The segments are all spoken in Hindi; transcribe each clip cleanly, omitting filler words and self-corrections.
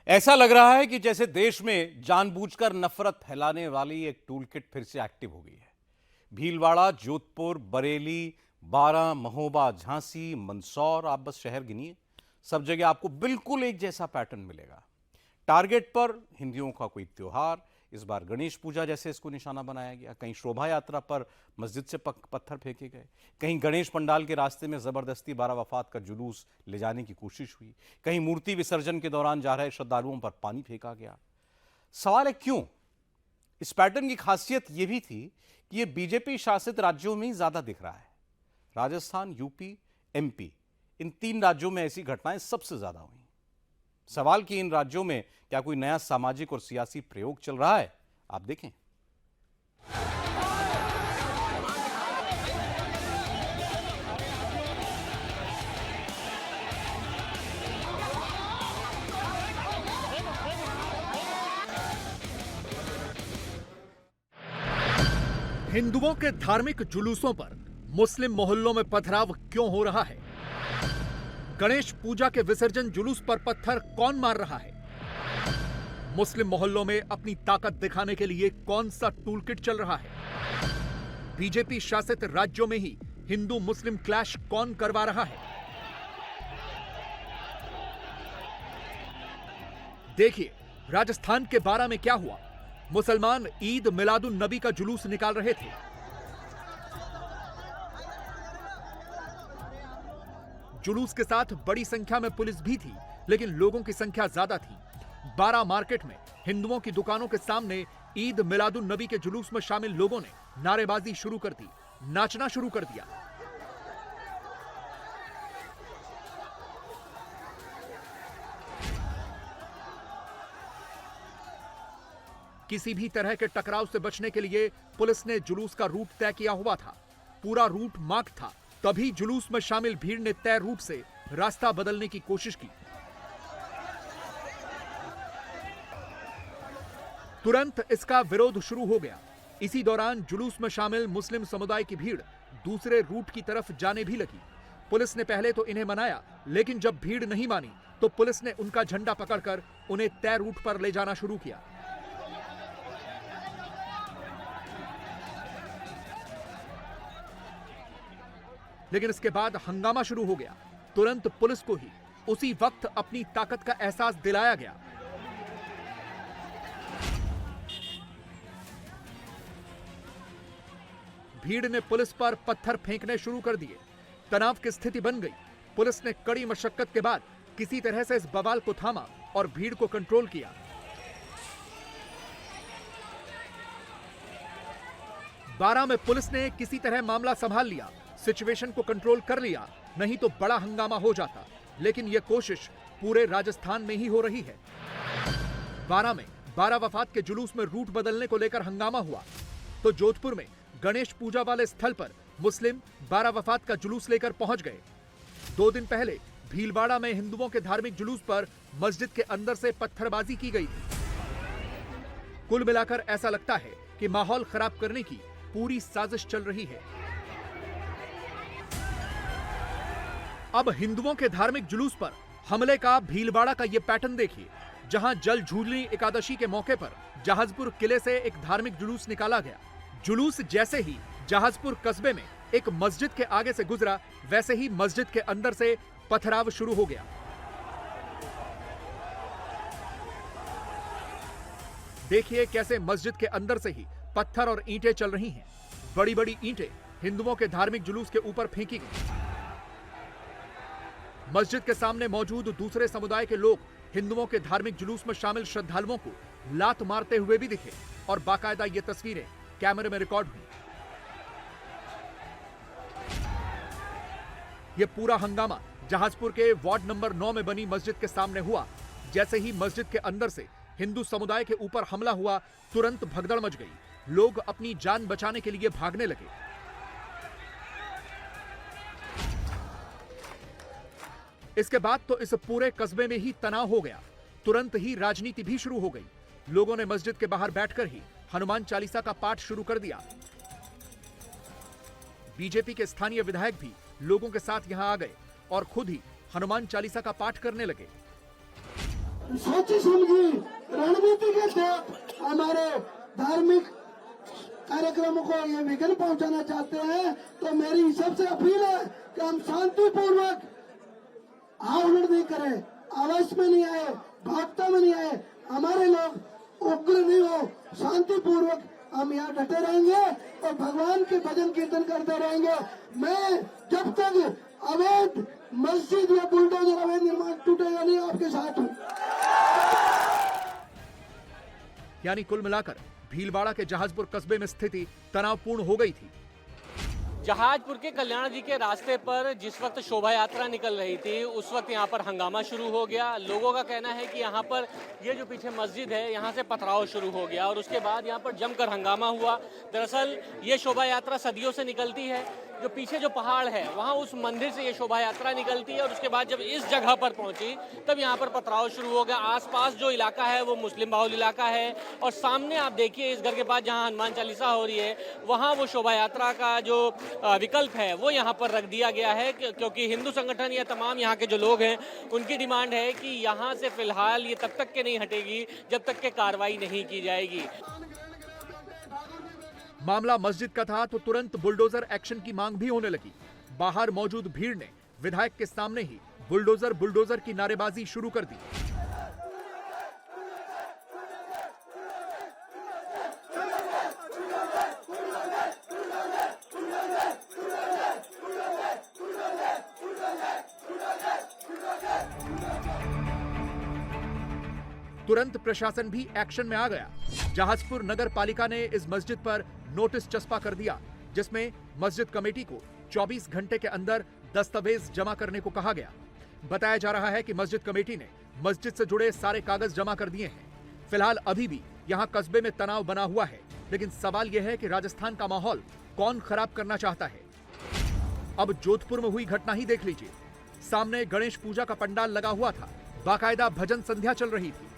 ऐसा लग रहा है कि जैसे देश में जानबूझकर नफरत फैलाने वाली एक टूल किट फिर से एक्टिव हो गई है। भीलवाड़ा, जोधपुर, बरेली, बारां, महोबा, झांसी, मंदसौर, आप बस शहर गिनिए, सब जगह आपको बिल्कुल एक जैसा पैटर्न मिलेगा। टारगेट पर हिंदुओं का कोई त्योहार, इस बार गणेश पूजा जैसे इसको निशाना बनाया गया। कहीं शोभा यात्रा पर मस्जिद से पत्थर फेंके गए, कहीं गणेश पंडाल के रास्ते में जबरदस्ती बारा वफात का जुलूस ले जाने की कोशिश हुई, कहीं मूर्ति विसर्जन के दौरान जा रहे श्रद्धालुओं पर पानी फेंका गया। सवाल है क्यों? इस पैटर्न की खासियत यह भी थी कि यह बीजेपी शासित राज्यों में ही ज्यादा दिख रहा है। राजस्थान, यूपी, एमपी, इन तीन राज्यों में ऐसी घटनाएं सबसे ज्यादा हुई। सवाल कि इन राज्यों में क्या कोई नया सामाजिक और सियासी प्रयोग चल रहा है, आप देखें। हिंदुओं के धार्मिक जुलूसों पर मुस्लिम मोहल्लों में पथराव क्यों हो रहा है? गणेश पूजा के विसर्जन जुलूस पर पत्थर कौन मार रहा है? मुस्लिम मोहल्लों में अपनी ताकत दिखाने के लिए कौन सा टूलकिट चल रहा है? बीजेपी शासित राज्यों में ही हिंदू मुस्लिम क्लैश कौन करवा रहा है? देखिए, राजस्थान के बारां में क्या हुआ। मुसलमान ईद मिलादुन नबी का जुलूस निकाल रहे थे। जुलूस के साथ बड़ी संख्या में पुलिस भी थी, लेकिन लोगों की संख्या ज्यादा थी। बारां मार्केट में हिंदुओं की दुकानों के सामने ईद मिलादुन नबी के जुलूस में शामिल लोगों ने नारेबाजी शुरू कर दी, नाचना शुरू कर दिया। किसी भी तरह के टकराव से बचने के लिए पुलिस ने जुलूस का रूट तय किया हुआ था। पूरा रूट मार्क था, तभी जुलूस में शामिल भीड़ ने तय रूट से रास्ता बदलने की कोशिश की। तुरंत इसका विरोध शुरू हो गया। इसी दौरान जुलूस में शामिल मुस्लिम समुदाय की भीड़ दूसरे रूट की तरफ जाने भी लगी। पुलिस ने पहले तो इन्हें मनाया, लेकिन जब भीड़ नहीं मानी तो पुलिस ने उनका झंडा पकड़कर उन्हें तय रूट पर ले जाना शुरू किया। लेकिन इसके बाद हंगामा शुरू हो गया। तुरंत पुलिस को ही उसी वक्त अपनी ताकत का एहसास दिलाया गया। भीड़ ने पुलिस पर पत्थर फेंकने शुरू कर दिए। तनाव की स्थिति बन गई। पुलिस ने कड़ी मशक्कत के बाद किसी तरह से इस बवाल को थामा और भीड़ को कंट्रोल किया। बारां में पुलिस ने किसी तरह मामला संभाल लिया, सिचुएशन को कंट्रोल कर लिया, नहीं तो बड़ा हंगामा हो जाता। लेकिन यह कोशिश पूरे राजस्थान में ही हो रही है। बारां में बारा वफात के जुलूस में रूट बदलने को लेकर हंगामा हुआ, तो जोधपुर में गणेश पूजा वाले स्थल पर मुस्लिम बारा वफात का जुलूस लेकर पहुंच गए। 2 दिन पहले भीलवाड़ा में हिंदुओं के धार्मिक जुलूस पर मस्जिद के अंदर से पत्थरबाजी की गई थी। कुल मिलाकर ऐसा लगता है कि माहौल खराब करने की पूरी साजिश चल रही है। अब हिंदुओं के धार्मिक जुलूस पर हमले का भीलवाड़ा का यह पैटर्न देखिए, जहां जल झूलनी एकादशी के मौके पर जहाजपुर किले से एक धार्मिक जुलूस निकाला गया। जुलूस जैसे ही जहाजपुर कस्बे में एक मस्जिद के आगे से गुजरा, वैसे ही मस्जिद के अंदर से पथराव शुरू हो गया। देखिए कैसे मस्जिद के अंदर से ही पत्थर और ईंटें चल रही हैं। बड़ी बड़ी ईंटें हिंदुओं के धार्मिक जुलूस के ऊपर फेंकी गई। मस्जिद के सामने मौजूद दूसरे समुदाय के लोग हिंदुओं के धार्मिक जुलूस में शामिल श्रद्धालुओं को लात मारते हुए भी दिखे और बाकायदा ये तस्वीरें कैमरे में रिकॉर्ड हुई। यह पूरा हंगामा जहाजपुर के वार्ड नंबर 9 में बनी मस्जिद के सामने हुआ। जैसे ही मस्जिद के अंदर से हिंदू समुदाय के ऊपर हमला हुआ, तुरंत भगदड़ मच गई। लोग अपनी जान बचाने के लिए भागने लगे। इसके बाद तो इस पूरे कस्बे में ही तनाव हो गया। तुरंत ही राजनीति भी शुरू हो गई। लोगों ने मस्जिद के बाहर बैठकर ही हनुमान चालीसा का पाठ शुरू कर दिया। बीजेपी के स्थानीय विधायक भी लोगों के साथ यहां आ गए और खुद ही हनुमान चालीसा का पाठ करने लगे। सोची समझी रणनीति के तहत हमारे धार्मिक कार्यक्रमों को ये विघ्न पहुंचाना चाहते हैं, तो मेरी सबसे अपील है कि हम शांतिपूर्वक आंदोलन नहीं करें, आवेश में नहीं आए, भागता में नहीं आए, हमारे लोग उग्र नहीं हो, शांतिपूर्वक हम यहाँ डटे रहेंगे और भगवान के भजन कीर्तन करते रहेंगे। मैं जब तक अवैध मस्जिद या बुलडोजर अवैध निर्माण टूटेगा नहीं, आपके साथ हूँ। यानी कुल मिलाकर भीलवाड़ा के जहाजपुर कस्बे में स्थिति तनावपूर्ण हो गई थी। जहाजपुर के कल्याण जी के रास्ते पर जिस वक्त शोभा यात्रा निकल रही थी उस वक्त यहाँ पर हंगामा शुरू हो गया। लोगों का कहना है कि यहाँ पर ये जो पीछे मस्जिद है यहाँ से पथराव शुरू हो गया और उसके बाद यहाँ पर जमकर हंगामा हुआ। दरअसल ये शोभा यात्रा सदियों से निकलती है। जो पीछे जो पहाड़ है वहाँ उस मंदिर से ये शोभा यात्रा निकलती है और उसके बाद जब इस जगह पर पहुंची तब यहाँ पर पथराव शुरू हो गया। आसपास जो इलाका है वो मुस्लिम बाहुल इलाका है और सामने आप देखिए इस घर के पास जहाँ हनुमान चालीसा हो रही है वहाँ वो शोभा यात्रा का जो विकल्प है वो यहाँ पर रख दिया गया है, क्योंकि हिंदू संगठन या तमाम यहाँ के जो लोग हैं उनकी डिमांड है कि यहाँ से फिलहाल ये तब तक के नहीं हटेगी जब तक के कार्रवाई नहीं की जाएगी। मामला मस्जिद का था तो तुरंत बुलडोजर एक्शन की मांग भी होने लगी। बाहर मौजूद भीड़ ने विधायक के सामने ही बुलडोजर की नारेबाजी शुरू कर दी। तुरंत प्रशासन भी एक्शन में आ गया। जहाजपुर नगर पालिका ने इस मस्जिद पर नोटिस चस्पा कर दिया, जिसमें मस्जिद कमेटी को 24 घंटे के अंदर दस्तावेज जमा करने को कहा गया। बताया जा रहा है कि मस्जिद कमेटी ने मस्जिद से जुड़े सारे कागज जमा कर दिए हैं। फिलहाल अभी भी यहाँ कस्बे में तनाव बना हुआ है, लेकिन सवाल यह है कि राजस्थान का माहौल कौन खराब करना चाहता है। अब जोधपुर में हुई घटना ही देख लीजिए। सामने गणेश पूजा का पंडाल लगा हुआ था, बाकायदा भजन संध्या चल रही थी।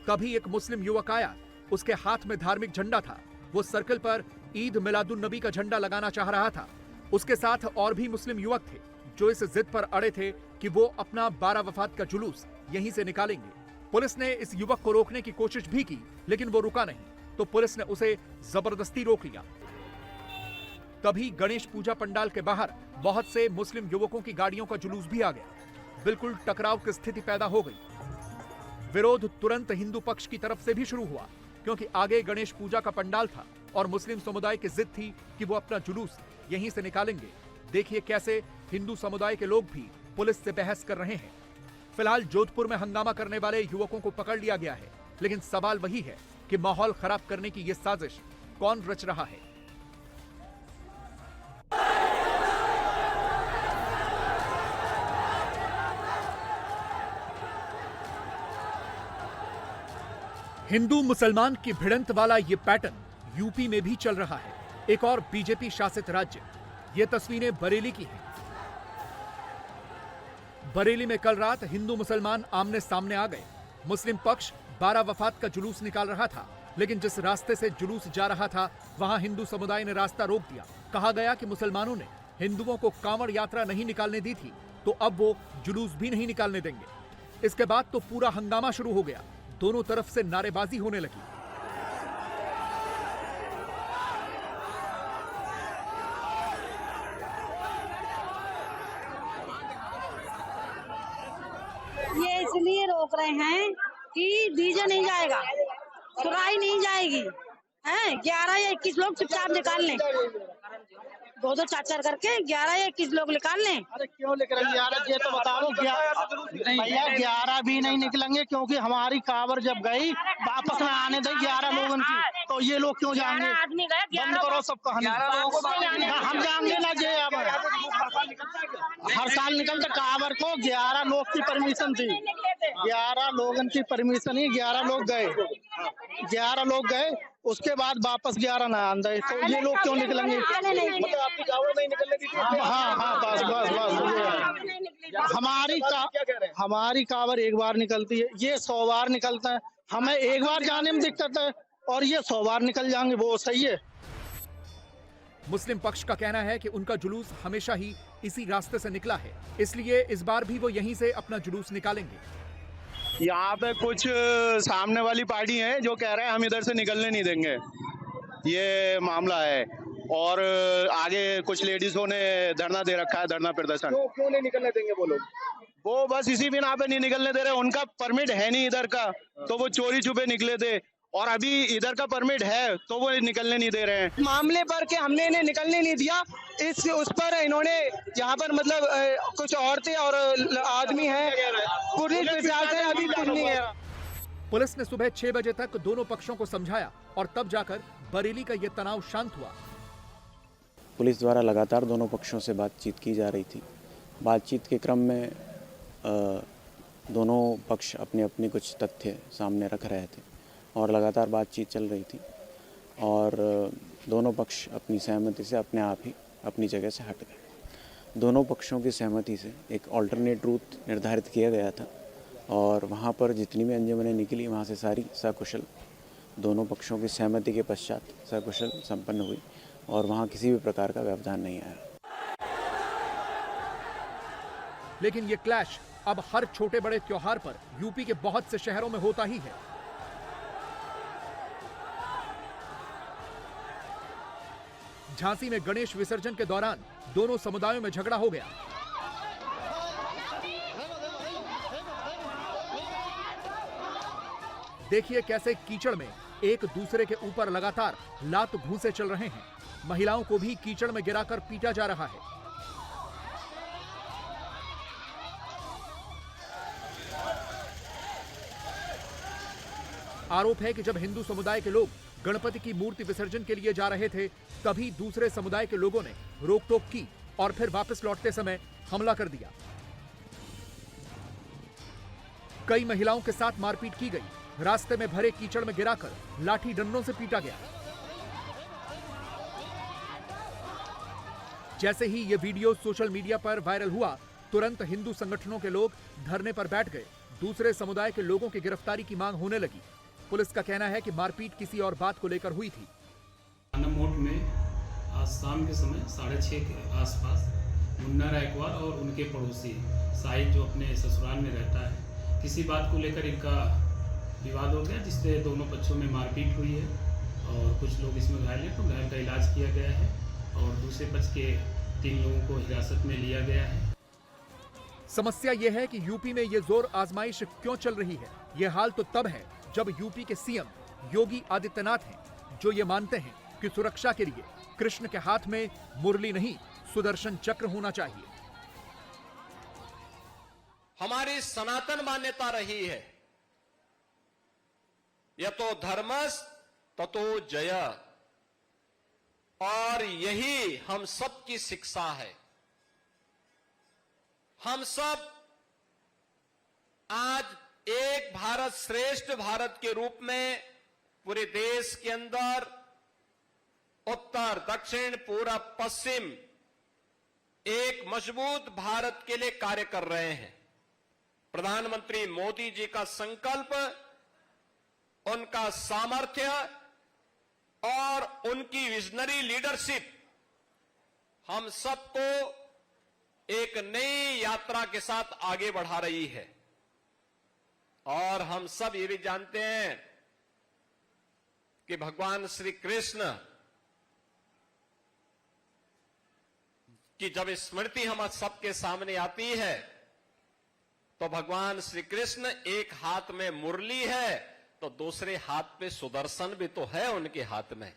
तभी एक मुस्लिम युवक आया, उसके हाथ में धार्मिक झंडा था। वो सर्कल पर ईद मिलादुन नबी का झंडा लगाना चाह रहा था। उसके साथ और भी मुस्लिम युवक थे जो इस जिद पर अड़े थे कि वो अपना 12 वफात का जुलूस यहीं से निकालेंगे। पुलिस ने इस युवक को रोकने की कोशिश भी की, लेकिन वो रुका नहीं, तो पुलिस ने उसे जबरदस्ती रोक लिया। तभी गणेश पूजा पंडाल के बाहर बहुत से मुस्लिम युवकों की गाड़ियों का जुलूस भी आ गया। बिल्कुल टकराव की स्थिति पैदा हो गई। विरोध तुरंत हिंदू पक्ष की तरफ से भी शुरू हुआ, क्योंकि आगे गणेश पूजा का पंडाल था और मुस्लिम समुदाय की जिद थी कि वो अपना जुलूस यहीं से निकालेंगे। देखिए कैसे हिंदू समुदाय के लोग भी पुलिस से बहस कर रहे हैं। फिलहाल जोधपुर में हंगामा करने वाले युवकों को पकड़ लिया गया है, लेकिन सवाल वही है कि माहौल खराब करने की ये साजिश कौन रच रहा है। हिंदू मुसलमान की भिड़ंत वाला ये पैटर्न यूपी में भी चल रहा है, एक और बीजेपी शासित राज्य। ये तस्वीरें बरेली की हैं। बरेली में कल रात हिंदू मुसलमान आमने सामने आ गए। मुस्लिम पक्ष 12 वफात का जुलूस निकाल रहा था, लेकिन जिस रास्ते से जुलूस जा रहा था वहां हिंदू समुदाय ने रास्ता रोक दिया। कहा गया कि मुसलमानों ने हिंदुओं को कांवड़ यात्रा नहीं निकालने दी थी, तो अब वो जुलूस भी नहीं निकालने देंगे। इसके बाद तो पूरा हंगामा शुरू हो गया। दोनों तरफ से नारेबाजी होने लगी। ये इसलिए रोक रहे हैं कि डीजे नहीं जाएगा, सुराई नहीं जाएगी, हैं 11 या 21 लोग चुपचाप निकाल लें। 2-2 4-4 करके 11 या 21 लोग निकाल लें। अरे क्यों निकल 11? ये तो बताओ। भैया 11 भी नहीं निकलेंगे, क्योंकि हमारी कांवर जब गई वापस में आने दे 11 लोगों की, तो ये लोग क्यों जाएंगे? आदमी गए, बंद करो सब कहानी। हम जाएंगे ना जे। अब हर साल निकलते कांवर को 11 लोग की परमिशन थी। 11 लोगों की परमिशन ही 11 लोग गए। 11 लोग गए, उसके बाद वापस 11 ना आंदे, तो ये लोग क्यों निकलेंगे? मतलब आपकी कांवड़ नहीं निकलने दी थी? हाँ बस। हमारी कांवर एक बार निकलती है, ये 100 बार निकलता है। हमें एक बार जाने में दिक्कत है और ये 100 बार निकल जाएंगे, वो सही है? मुस्लिम पक्ष का कहना है कि उनका जुलूस हमेशा ही इसी रास्ते से निकला है, इसलिए इस बार भी वो यहीं से अपना जुलूस निकालेंगे। यहाँ पे कुछ सामने वाली पार्टी है जो कह रहे हैं हम इधर से निकलने नहीं देंगे, ये मामला है। और आगे कुछ लेडीजों ने धरना दे रखा है, धरना प्रदर्शन। क्यों नहीं निकलने देंगे वो लोग? वो बस इसी बिना पे नहीं निकलने दे रहे, उनका परमिट है नहीं इधर का, तो वो चोरी छुपे निकले थे, और अभी इधर का परमिट है तो वो निकलने नहीं दे रहे हैं। मामले पर कि हमने इन्हें निकलने नहीं दिया, इस उस पर इन्होंने यहाँ पर मतलब कुछ औरतें और आदमी हैं, पुलिस प्रशासन अभी कुछ नहीं है। पुलिस ने सुबह 6 बजे तक दोनों पक्षों को समझाया और तब जाकर बरेली का ये तनाव शांत हुआ। पुलिस द्वारा लगातार दोनों पक्षों से बातचीत की जा रही थी। बातचीत के क्रम में दोनों पक्ष अपने अपने कुछ तथ्य सामने रख रहे थे और लगातार बातचीत चल रही थी, और दोनों पक्ष अपनी सहमति से अपने आप ही अपनी जगह से हट गए। दोनों पक्षों की सहमति से एक ऑल्टरनेट रूट निर्धारित किया गया था, और वहाँ पर जितनी भी अंजुमनें निकली वहाँ से सारी सकुशल दोनों पक्षों की सहमति के पश्चात सकुशल संपन्न हुई, और वहाँ किसी भी प्रकार का व्यवधान नहीं आया। लेकिन ये क्लैश अब हर छोटे बड़े त्योहार पर यूपी के बहुत से शहरों में होता ही है। झांसी में गणेश विसर्जन के दौरान दोनों समुदायों में झगड़ा हो गया। देखिए कैसे कीचड़ में एक दूसरे के ऊपर लगातार लात घूंसे चल रहे हैं। महिलाओं को भी कीचड़ में गिराकर पीटा जा रहा है। आरोप है कि जब हिंदू समुदाय के लोग गणपति की मूर्ति विसर्जन के लिए जा रहे थे, तभी दूसरे समुदाय के लोगों ने रोक टोक की और फिर वापस लौटते समय हमला कर दिया। कई महिलाओं के साथ मारपीट की गई। रास्ते में भरे कीचड़ में गिराकर लाठी डंडों से पीटा गया। जैसे ही यह वीडियो सोशल मीडिया पर वायरल हुआ, तुरंत हिंदू संगठनों के लोग धरने पर बैठ गए। दूसरे समुदाय के लोगों की गिरफ्तारी की मांग होने लगी। पुलिस का कहना है कि मारपीट किसी और बात को लेकर हुई थी। मोट में आज शाम के समय 6:30 के आसपास मुन्ना रायकवार और उनके पड़ोसी साहिद, जो अपने ससुराल में रहता है, किसी बात को लेकर इनका विवाद हो गया, जिससे दोनों पक्षों में मारपीट हुई है और कुछ लोग इसमें घायल हैं, तो घायल का इलाज किया गया है और दूसरे पक्ष के 3 लोगों को हिरासत में लिया गया है। समस्या यह है कि यूपी में ये जोर आजमाइश क्यों चल रही है। यह हाल तो तब है जब यूपी के सीएम योगी आदित्यनाथ हैं, जो ये मानते हैं कि सुरक्षा के लिए कृष्ण के हाथ में मुरली नहीं, सुदर्शन चक्र होना चाहिए। हमारी सनातन मान्यता रही है, यतो धर्मस् ततो जय, और यही हम सब की शिक्षा है। हम सब आज एक भारत श्रेष्ठ भारत के रूप में पूरे देश के अंदर उत्तर दक्षिण पूरब पश्चिम एक मजबूत भारत के लिए कार्य कर रहे हैं। प्रधानमंत्री मोदी जी का संकल्प, उनका सामर्थ्य और उनकी विजनरी लीडरशिप हम सबको एक नई यात्रा के साथ आगे बढ़ा रही है। और हम सब ये भी जानते हैं कि भगवान श्री कृष्ण की जब स्मृति हम सबके सामने आती है, तो भगवान श्री कृष्ण एक हाथ में मुरली है तो दूसरे हाथ पे सुदर्शन भी तो है उनके हाथ में।